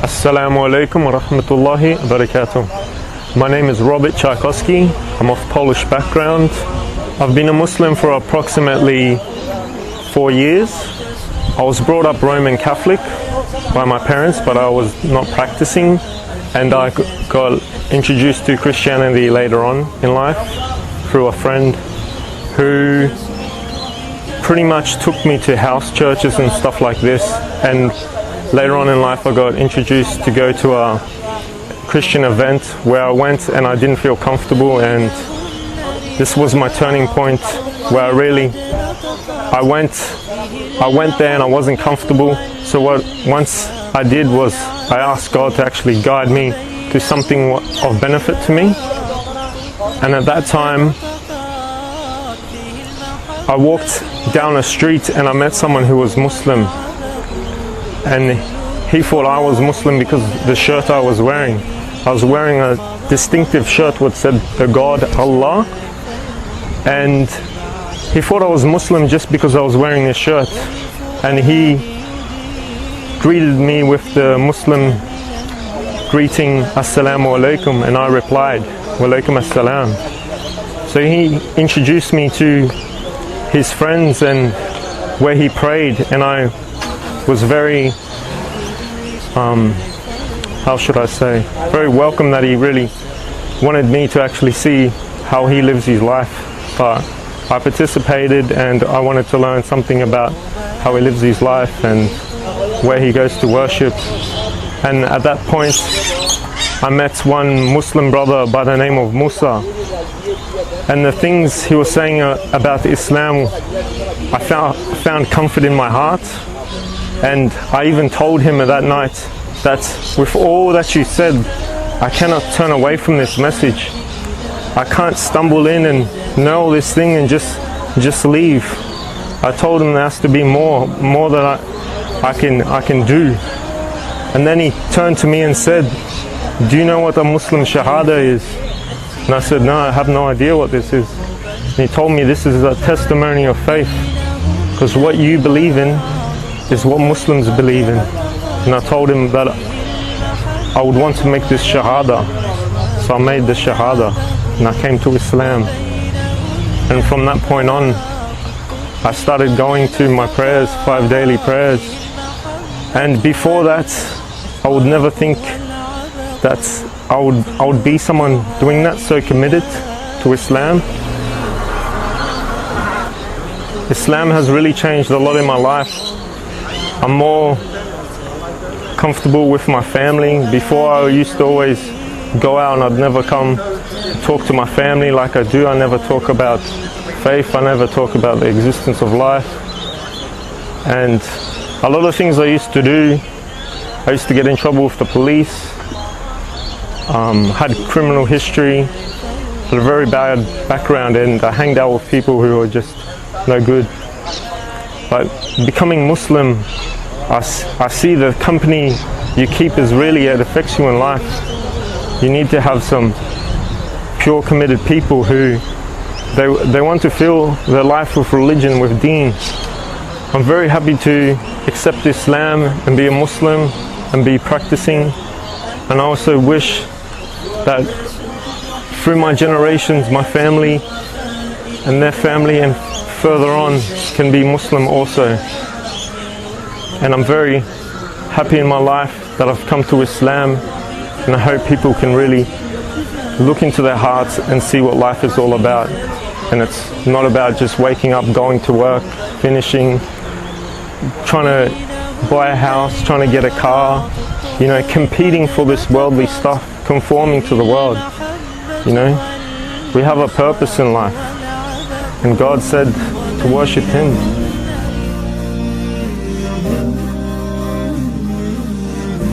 Assalamu alaikum wa rahmatullahi wa barakatuh. My name is Robert Tchaikovsky. I'm of Polish background. I've been a Muslim for approximately 4 years. I was brought up Roman Catholic by my parents, but I was not practicing, and I got introduced to Christianity later on in life through a friend who pretty much took me to house churches and stuff like this. And later on in life I got introduced to go to a Christian event where I went and I didn't feel comfortable, and this was my turning point where I went there and I wasn't comfortable. So once I did was I asked God to actually guide me to something of benefit to me. And at that time I walked down a street and I met someone who was Muslim, and he thought I was Muslim because the shirt I was wearing. I was wearing a distinctive shirt which said the God Allah, and he thought I was Muslim just because I was wearing this shirt. And he greeted me with the Muslim greeting, Assalamu alaikum, and I replied, Wa alaikum assalam. So he introduced me to his friends and where he prayed, and I was very, how should I say, very welcome that he really wanted me to actually see how he lives his life. But I participated and I wanted to learn something about how he lives his life and where he goes to worship. And at that point I met one Muslim brother by the name of Musa, and the things he was saying about Islam, I found comfort in my heart. And I even told him that night that with all that you said, I cannot turn away from this message. I can't stumble in and know this thing and just leave. I told him there has to be more that I can do. And then he turned to me and said, do you know what a Muslim Shahada is? And I said, no, I have no idea what this is. And he told me this is a testimony of faith, because what you believe in is what Muslims believe in. And I told him that I would want to make this Shahada. So I made the Shahada and I came to Islam. And from that point on, I started going to my prayers, 5 daily prayers. And before that, I would never think that I would be someone doing that, so committed to Islam. Islam has really changed a lot in my life. I'm more comfortable with my family. Before I used to always go out and I'd never come talk to my family like I do. I never talk about faith, I never talk about the existence of life. And a lot of things I used to do, I used to get in trouble with the police, had criminal history, had a very bad background, and I hanged out with people who were just no good. But becoming Muslim, I see the company you keep is really, it affects you in life. You need to have some pure committed people who they want to fill their life with religion, with deen. I'm very happy to accept Islam and be a Muslim and be practicing, and I also wish that through my generations my family and their family and further on can be Muslim also. And I'm very happy in my life that I've come to Islam, and I hope people can really look into their hearts and see what life is all about. And it's not about just waking up, going to work, finishing, trying to buy a house, trying to get a car, you know, competing for this worldly stuff, conforming to the world. You know, we have a purpose in life, and God said to worship Him.